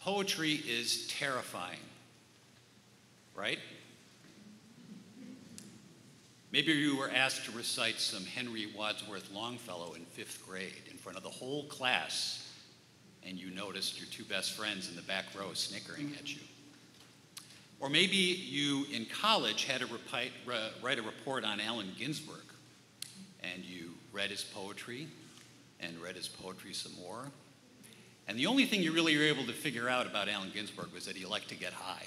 Poetry is terrifying, right? Maybe you were asked to recite some Henry Wadsworth Longfellow in 5th grade in front of the whole class, and you noticed your two best friends in the back row snickering at you. Or maybe you in college had to write a report on Allen Ginsberg, and you read his poetry and read his poetry some more. And the only thing you really were able to figure out about Allen Ginsberg was that he liked to get high.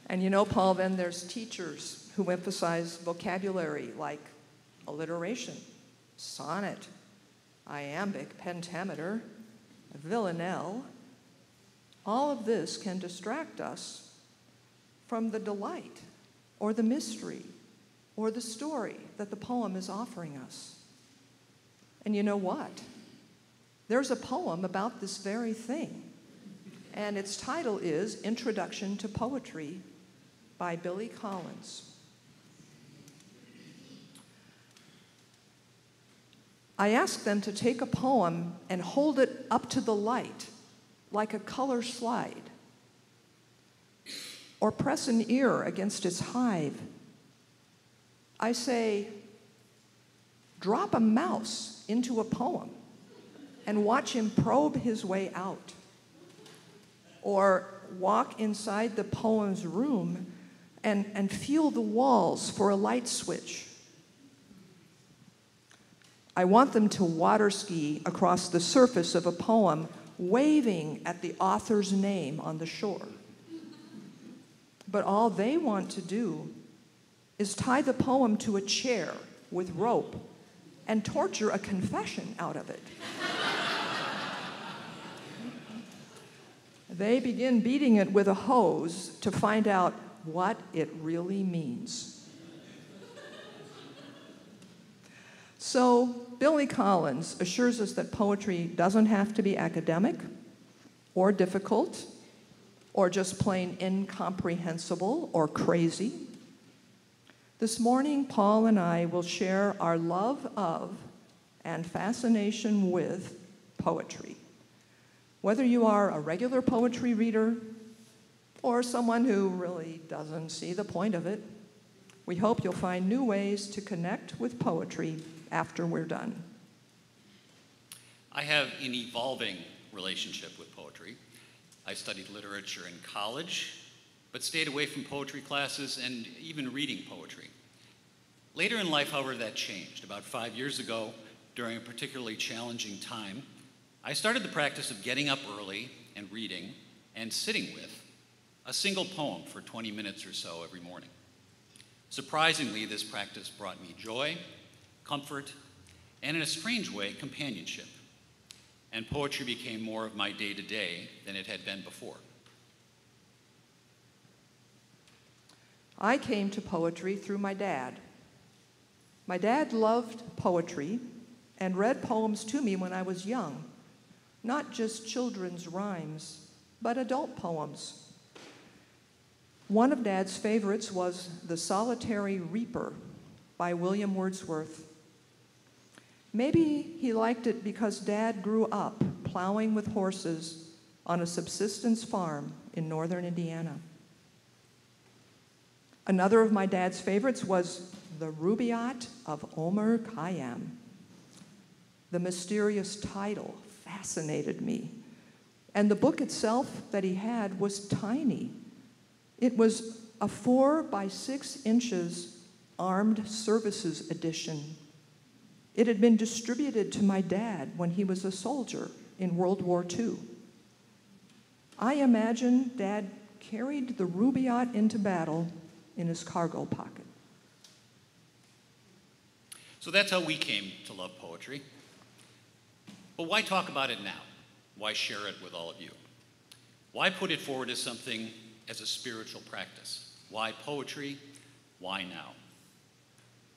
And you know, Paul, then there's teachers who emphasize vocabulary like alliteration, sonnet, iambic, pentameter, villanelle. All of this can distract us from the delight or the mystery or the story that the poem is offering us. And you know what? There's a poem about this very thing, and its title is Introduction to Poetry by Billy Collins. I asked them to take a poem and hold it up to the light like a color slide, or press an ear against its hive. I say, drop a mouse into a poem and watch him probe his way out. Or walk inside the poem's room and feel the walls for a light switch. I want them to water ski across the surface of a poem, waving at the author's name on the shore. But all they want to do is tie the poem to a chair with rope and torture a confession out of it. They begin beating it with a hose to find out what it really means. So Billy Collins assures us that poetry doesn't have to be academic or difficult or just plain incomprehensible or crazy. This morning, Paul and I will share our love of and fascination with poetry. Whether you are a regular poetry reader or someone who really doesn't see the point of it, we hope you'll find new ways to connect with poetry after we're done. I have an evolving relationship with poetry. I studied literature in college, but stayed away from poetry classes and even reading poetry. Later in life, however, that changed. About 5 years ago, during a particularly challenging time, I started the practice of getting up early and reading and sitting with a single poem for 20 minutes or so every morning. Surprisingly, this practice brought me joy, comfort, and in a strange way, companionship. And poetry became more of my day-to-day than it had been before. I came to poetry through my dad. My dad loved poetry and read poems to me when I was young, not just children's rhymes, but adult poems. One of Dad's favorites was The Solitary Reaper by William Wordsworth. Maybe he liked it because Dad grew up plowing with horses on a subsistence farm in northern Indiana. Another of my dad's favorites was The Rubaiyat of Omar Khayyam. The mysterious title fascinated me, and the book itself that he had was tiny. It was a 4 by 6 inches Armed Services edition. It had been distributed to my dad when he was a soldier in World War II. I imagine Dad carried the Rubaiyat into battle in his cargo pocket. So that's how we came to love poetry. But why talk about it now? Why share it with all of you? Why put it forward as something as a spiritual practice? Why poetry? Why now?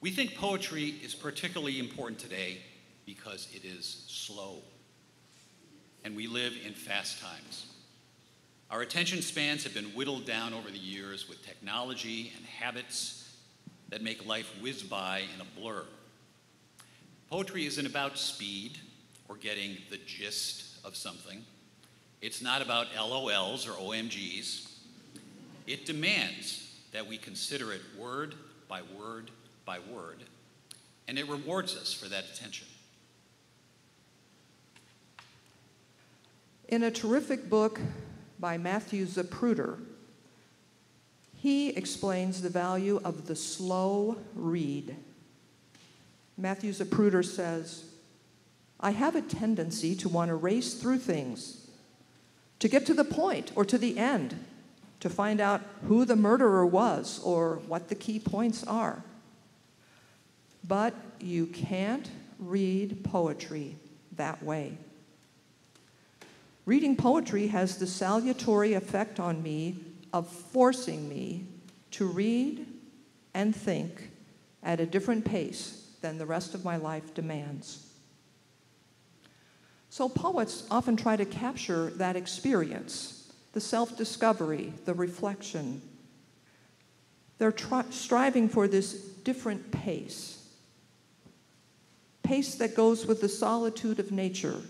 We think poetry is particularly important today because it is slow, and we live in fast times. Our attention spans have been whittled down over the years with technology and habits that make life whiz by in a blur. Poetry isn't about speed or getting the gist of something. It's not about LOLs or OMGs. It demands that we consider it word by word by word, and it rewards us for that attention. In a terrific book by Matthew Zapruder, he explains the value of the slow read. Matthew Zapruder says, "I have a tendency to want to race through things, to get to the point or to the end, to find out who the murderer was or what the key points are. But you can't read poetry that way. Reading poetry has the salutary effect on me of forcing me to read and think at a different pace than the rest of my life demands." So poets often try to capture that experience, the self-discovery, the reflection. They're striving for this different pace that goes with the solitude of nature,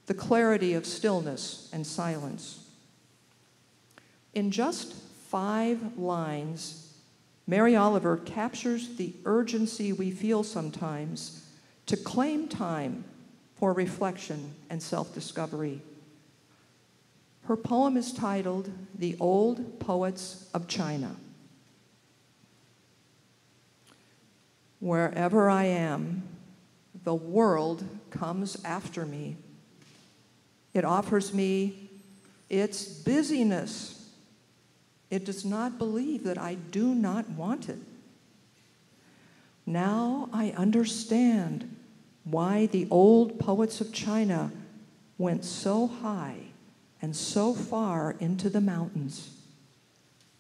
the clarity of stillness and silence. In just 5 lines, Mary Oliver captures the urgency we feel sometimes to claim time for reflection and self-discovery. Her poem is titled "The Old Poets of China." Wherever I am, the world comes after me. It offers me its busyness. It does not believe that I do not want it. Now I understand why the old poets of China went so high and so far into the mountains,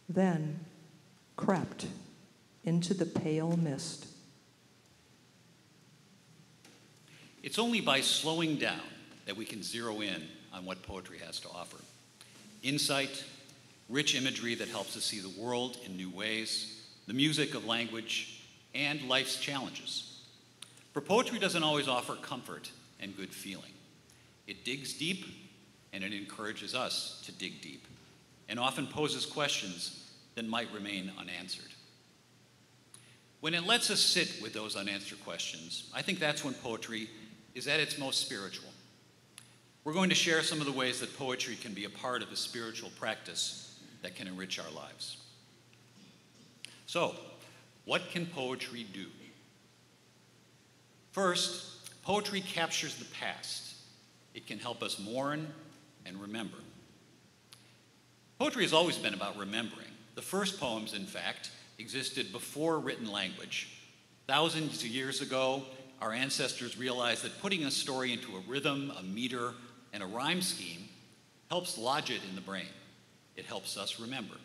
then crept into the pale mist. It's only by slowing down that we can zero in on what poetry has to offer. Insight, rich imagery that helps us see the world in new ways, the music of language, and life's challenges. For poetry doesn't always offer comfort and good feeling. It digs deep, and it encourages us to dig deep, and often poses questions that might remain unanswered. When it lets us sit with those unanswered questions, I think that's when poetry is at its most spiritual. We're going to share some of the ways that poetry can be a part of a spiritual practice that can enrich our lives. So, what can poetry do? First, poetry captures the past. It can help us mourn and remember. Poetry has always been about remembering. The first poems, in fact, existed before written language. Thousands of years ago, our ancestors realized that putting a story into a rhythm, a meter, and a rhyme scheme helps lodge it in the brain. It helps us remember.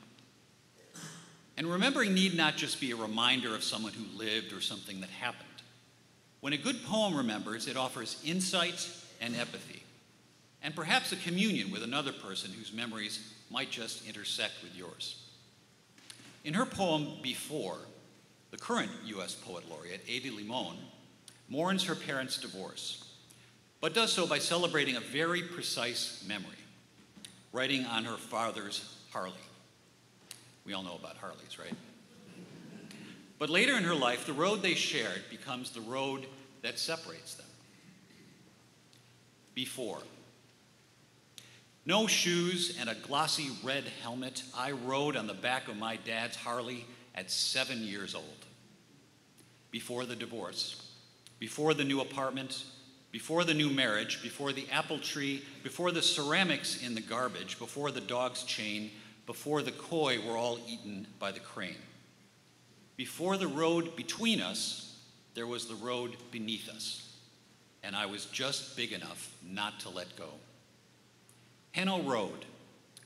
And remembering need not just be a reminder of someone who lived or something that happened. When a good poem remembers, it offers insight and empathy, and perhaps a communion with another person whose memories might just intersect with yours. In her poem, Before, the current U.S. Poet Laureate, Ada Limon, mourns her parents' divorce, but does so by celebrating a very precise memory, writing on her father's Harley. We all know about Harleys, right? But later in her life, the road they shared becomes the road that separates them. Before. No shoes and a glossy red helmet, I rode on the back of my dad's Harley at 7 years old. Before the divorce, before the new apartment, before the new marriage, before the apple tree, before the ceramics in the garbage, before the dog's chain, before the koi were all eaten by the crane. Before the road between us, there was the road beneath us, and I was just big enough not to let go. Heno Road,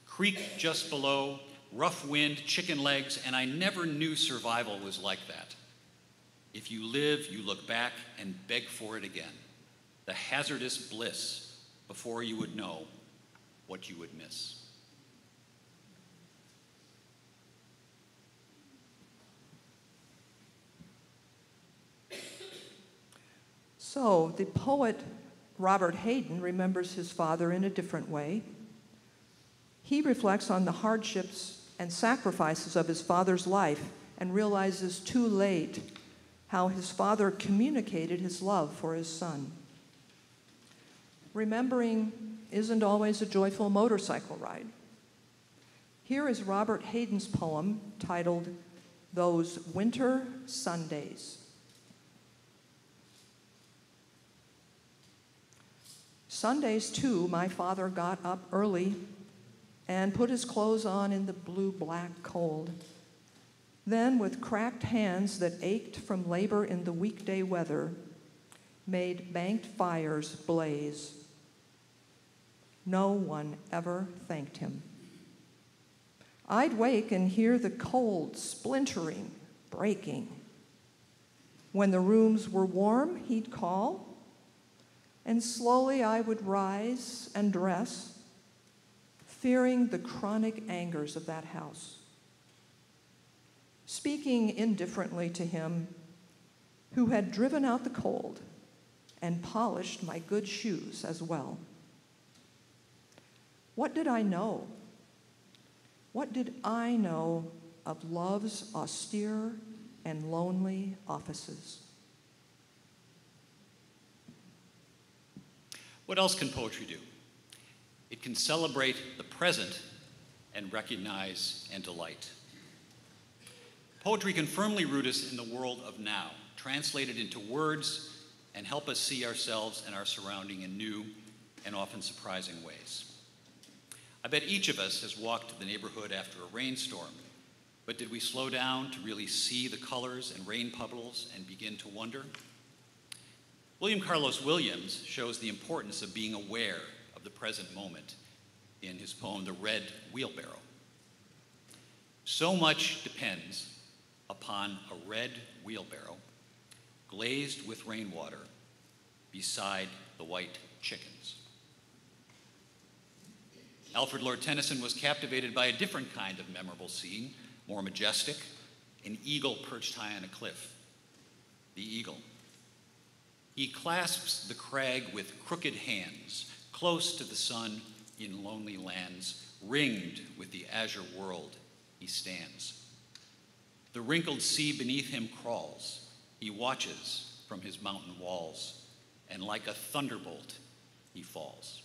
creek just below, rough wind, chicken legs, and I never knew survival was like that. If you live, you look back and beg for it again. The hazardous bliss before you would know what you would miss. So the poet Robert Hayden remembers his father in a different way. He reflects on the hardships and sacrifices of his father's life and realizes too late how his father communicated his love for his son. Remembering isn't always a joyful motorcycle ride. Here is Robert Hayden's poem titled, "Those Winter Sundays." Sundays, too, my father got up early and put his clothes on in the blue-black cold. Then, with cracked hands that ached from labor in the weekday weather, made banked fires blaze. No one ever thanked him. I'd wake and hear the cold splintering, breaking. When the rooms were warm, he'd call, and slowly I would rise and dress, fearing the chronic angers of that house. Speaking indifferently to him, who had driven out the cold and polished my good shoes as well. What did I know? What did I know of love's austere and lonely offices? What else can poetry do? It can celebrate the present and recognize and delight. Poetry can firmly root us in the world of now, translate it into words, and help us see ourselves and our surrounding in new and often surprising ways. I bet each of us has walked the neighborhood after a rainstorm, but did we slow down to really see the colors and rain puddles and begin to wonder? William Carlos Williams shows the importance of being aware of the present moment in his poem, The Red Wheelbarrow. So much depends upon a red wheelbarrow glazed with rainwater beside the white chickens. Alfred Lord Tennyson was captivated by a different kind of memorable scene, more majestic, an eagle perched high on a cliff. The eagle. He clasps the crag with crooked hands, close to the sun in lonely lands, ringed with the azure world he stands. The wrinkled sea beneath him crawls. He watches from his mountain walls, and like a thunderbolt, he falls.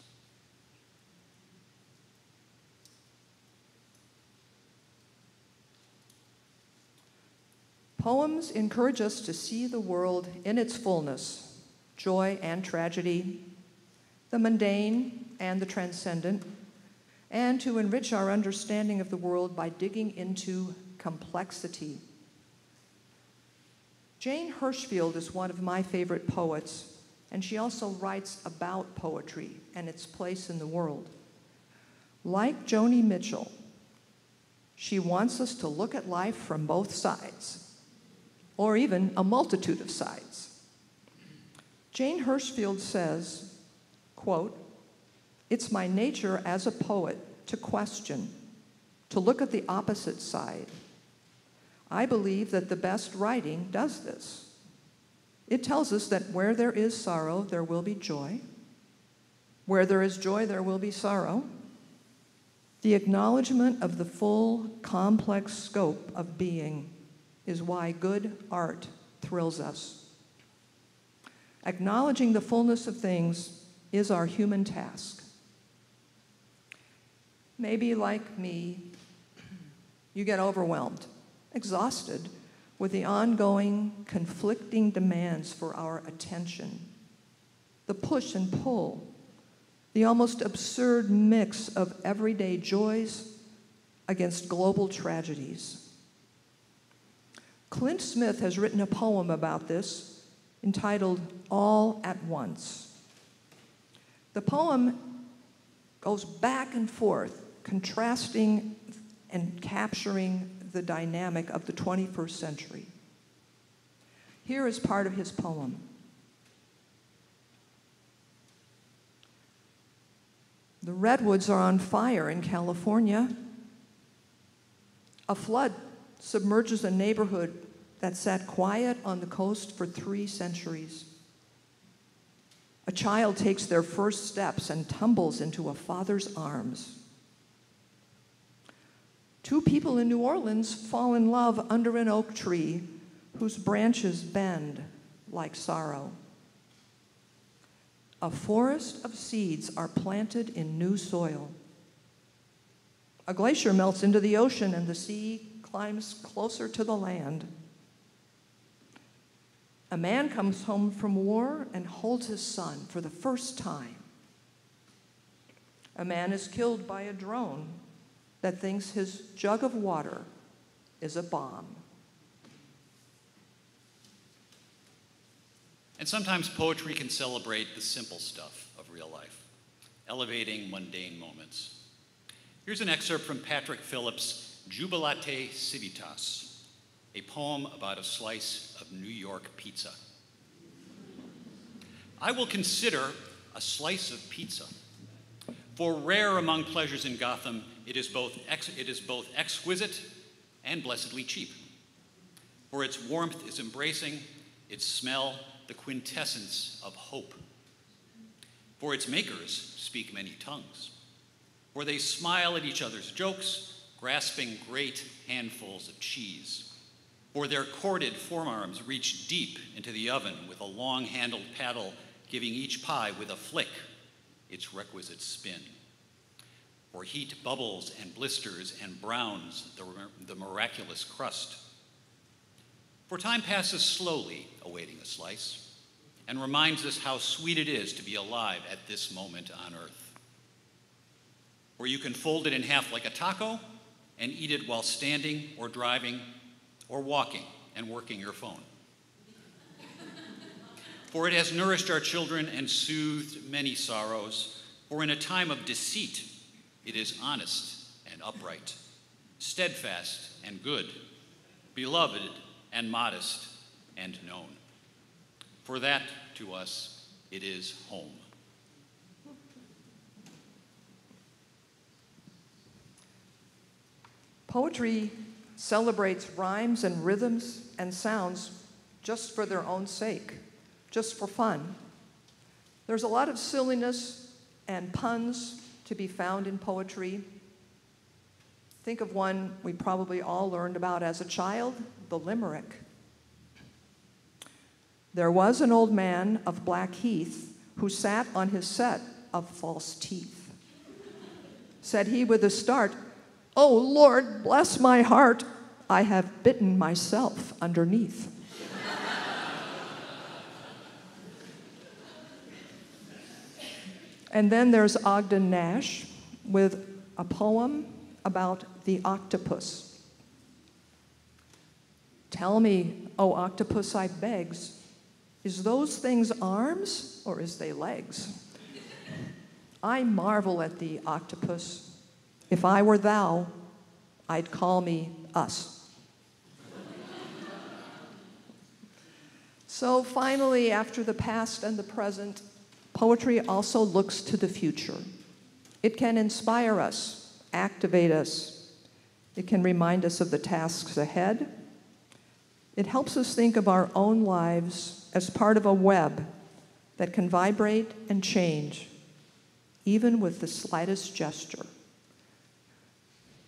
Poems encourage us to see the world in its fullness, joy and tragedy, the mundane and the transcendent, and to enrich our understanding of the world by digging into complexity. Jane Hirshfield is one of my favorite poets, and she also writes about poetry and its place in the world. Like Joni Mitchell, she wants us to look at life from both sides, or even a multitude of sides. Jane Hirshfield says, quote, "It's my nature as a poet to question, to look at the opposite side. I believe that the best writing does this. It tells us that where there is sorrow, there will be joy. Where there is joy, there will be sorrow. The acknowledgement of the full, complex scope of being is why good art thrills us. Acknowledging the fullness of things is our human task. Maybe, like me, you get overwhelmed, exhausted with the ongoing, conflicting demands for our attention, the push and pull, the almost absurd mix of everyday joys against global tragedies. Clint Smith has written a poem about this entitled All at Once. The poem goes back and forth, contrasting and capturing the dynamic of the 21st century. Here is part of his poem. The redwoods are on fire in California. A flood submerges a neighborhood that sat quiet on the coast for 3 centuries. A child takes their first steps and tumbles into a father's arms. Two people in New Orleans fall in love under an oak tree whose branches bend like sorrow. A forest of seeds are planted in new soil. A glacier melts into the ocean and the sea climbs closer to the land. A man comes home from war and holds his son for the first time. A man is killed by a drone that thinks his jug of water is a bomb. And sometimes poetry can celebrate the simple stuff of real life, elevating mundane moments. Here's an excerpt from Patrick Phillips' Jubilate Civitas, a poem about a slice of New York pizza. I will consider a slice of pizza. For rare among pleasures in Gotham, it is both exquisite and blessedly cheap. For its warmth is embracing, its smell the quintessence of hope. For its makers speak many tongues. For they smile at each other's jokes, grasping great handfuls of cheese. For their corded forearms reach deep into the oven with a long-handled paddle, giving each pie with a flick its requisite spin. For heat bubbles and blisters and browns the miraculous crust. For time passes slowly, awaiting a slice, and reminds us how sweet it is to be alive at this moment on earth. For you can fold it in half like a taco and eat it while standing or driving or walking and working your phone. For it has nourished our children and soothed many sorrows. For in a time of deceit, it is honest and upright, steadfast and good, beloved and modest and known. For that, to us, it is home. Poetry celebrates rhymes and rhythms and sounds just for their own sake, just for fun. There's a lot of silliness and puns to be found in poetry. Think of one we probably all learned about as a child, the limerick. There was an old man of Blackheath who sat on his set of false teeth. Said he with a start, "Oh Lord, bless my heart, I have bitten myself underneath." And then there's Ogden Nash with a poem about the octopus. Tell me, O octopus, I begs, is those things arms or is they legs? I marvel at thee, octopus. If I were thou, I'd call me us. So finally, after the past and the present, poetry also looks to the future. It can inspire us, activate us. It can remind us of the tasks ahead. It helps us think of our own lives as part of a web that can vibrate and change, even with the slightest gesture.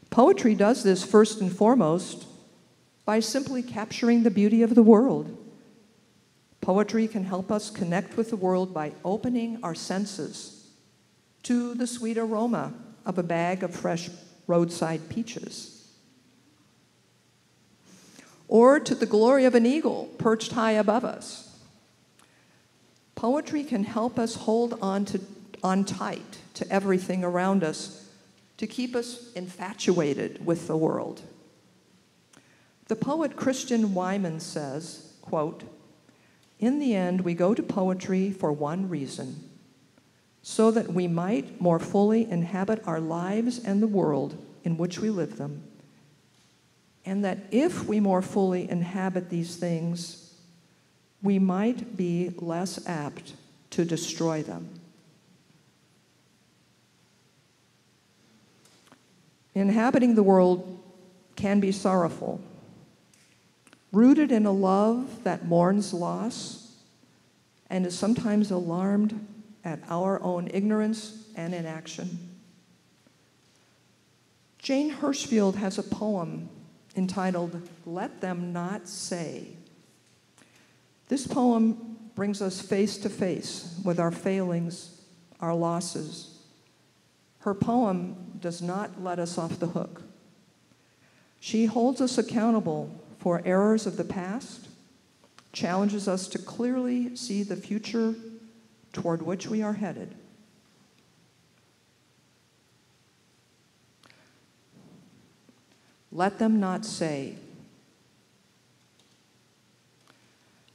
Poetry does this first and foremost by simply capturing the beauty of the world. Poetry can help us connect with the world by opening our senses to the sweet aroma of a bag of fresh roadside peaches, or to the glory of an eagle perched high above us. Poetry can help us hold on tight to everything around us to keep us infatuated with the world. The poet Christian Wyman says, quote, "In the end, we go to poetry for one reason, so that we might more fully inhabit our lives and the world in which we live them, and that if we more fully inhabit these things, we might be less apt to destroy them." Inhabiting the world can be sorrowful. Rooted in a love that mourns loss and is sometimes alarmed at our own ignorance and inaction. Jane Hirshfield has a poem entitled, "Let Them Not Say." This poem brings us face to face with our failings, our losses. Her poem does not let us off the hook. She holds us accountable for errors of the past, challenges us to clearly see the future toward which we are headed. Let them not say.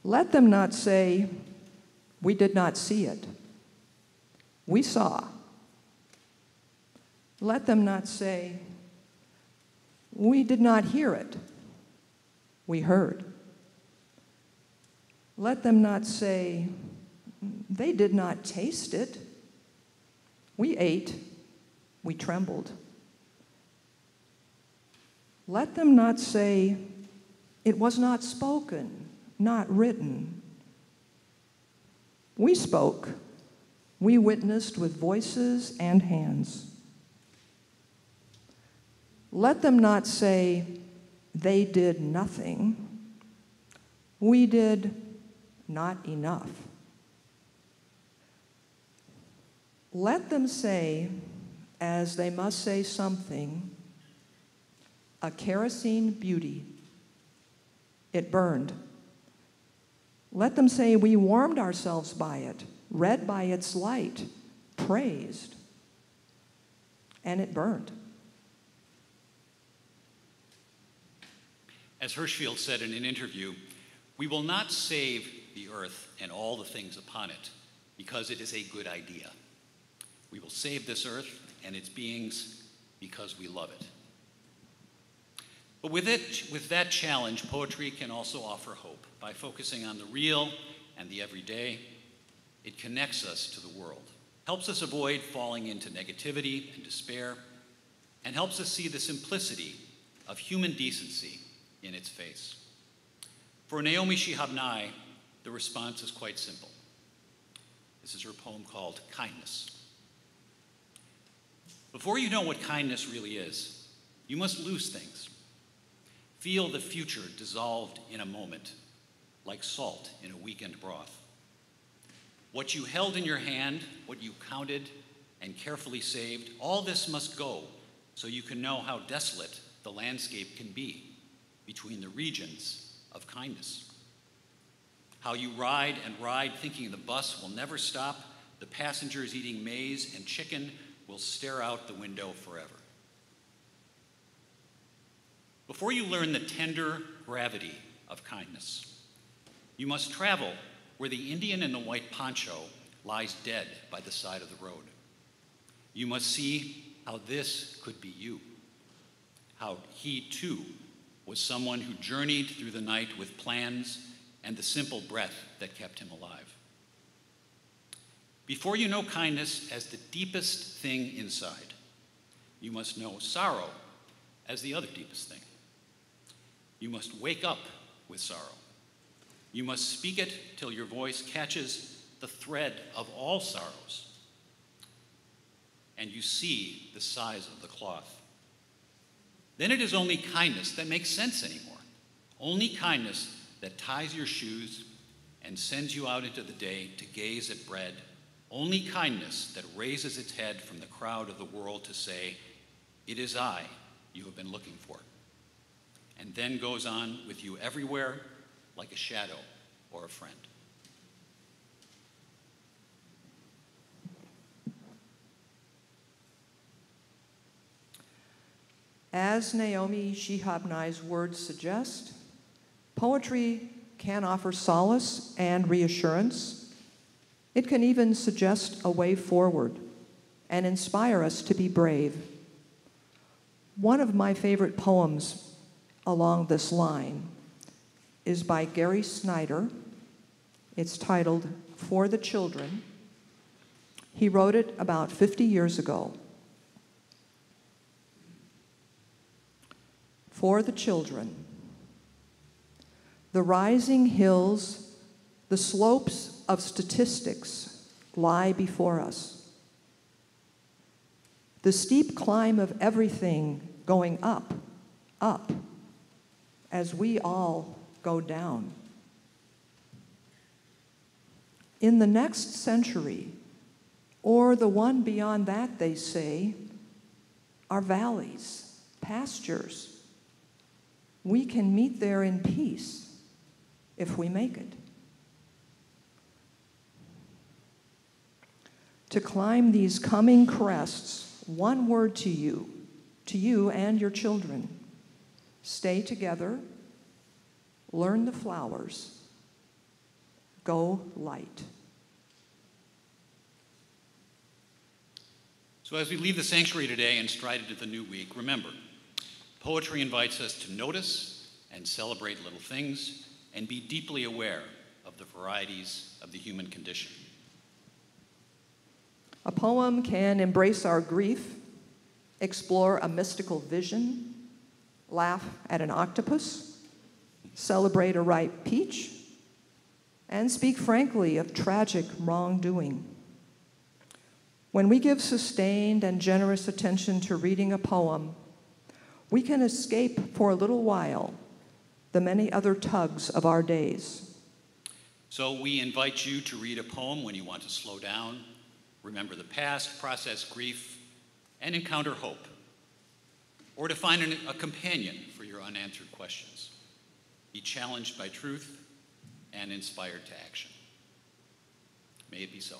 Let them not say, "We did not see it. We saw." Let them not say, "We did not hear it. We heard." Let them not say, "They did not taste it. We ate. We trembled." Let them not say, "It was not spoken, not written." We spoke. We witnessed with voices and hands. Let them not say, "They did nothing." We did not enough. Let them say, as they must say something, "A kerosene beauty. It burned." Let them say, "We warmed ourselves by it, read by its light, praised, and it burned." As Hirshfield said in an interview, "We will not save the earth and all the things upon it because it is a good idea. We will save this earth and its beings because we love it." But with that challenge, poetry can also offer hope. By focusing on the real and the everyday, it connects us to the world, helps us avoid falling into negativity and despair, and helps us see the simplicity of human decency in its face. For Naomi Shihab Nye, the response is quite simple. This is her poem called "Kindness." Before you know what kindness really is, you must lose things. Feel the future dissolved in a moment, like salt in a weakened broth. What you held in your hand, what you counted and carefully saved, all this must go so you can know how desolate the landscape can be between the regions of kindness. How you ride and ride thinking the bus will never stop, the passengers eating maize and chicken will stare out the window forever. Before you learn the tender gravity of kindness, you must travel where the Indian in the white poncho lies dead by the side of the road. You must see how this could be you, how he too was someone who journeyed through the night with plans and the simple breath that kept him alive. Before you know kindness as the deepest thing inside, you must know sorrow as the other deepest thing. You must wake up with sorrow. You must speak it till your voice catches the thread of all sorrows, and you see the size of the cloth. Then it is only kindness that makes sense anymore. Only kindness that ties your shoes and sends you out into the day to gaze at bread. Only kindness that raises its head from the crowd of the world to say, "It is I you have been looking for," and then goes on with you everywhere like a shadow or a friend. As Naomi Shihab Nye's words suggest, poetry can offer solace and reassurance. It can even suggest a way forward and inspire us to be brave. One of my favorite poems along this line is by Gary Snyder. It's titled "For the Children." He wrote it about 50 years ago. For the children. The rising hills, the slopes of statistics lie before us. The steep climb of everything going up, up, as we all go down. In the next century, or the one beyond that, they say, are valleys, pastures. We can meet there in peace if we make it. To climb these coming crests, one word to you and your children. Stay together, learn the flowers, go light. So as we leave the sanctuary today and stride into the new week, remember, poetry invites us to notice and celebrate little things and be deeply aware of the varieties of the human condition. A poem can embrace our grief, explore a mystical vision, laugh at an octopus, celebrate a ripe peach, and speak frankly of tragic wrongdoing. When we give sustained and generous attention to reading a poem, we can escape for a little while the many other tugs of our days. So we invite you to read a poem when you want to slow down, remember the past, process grief, and encounter hope, or to find a companion for your unanswered questions. Be challenged by truth and inspired to action. May it be so.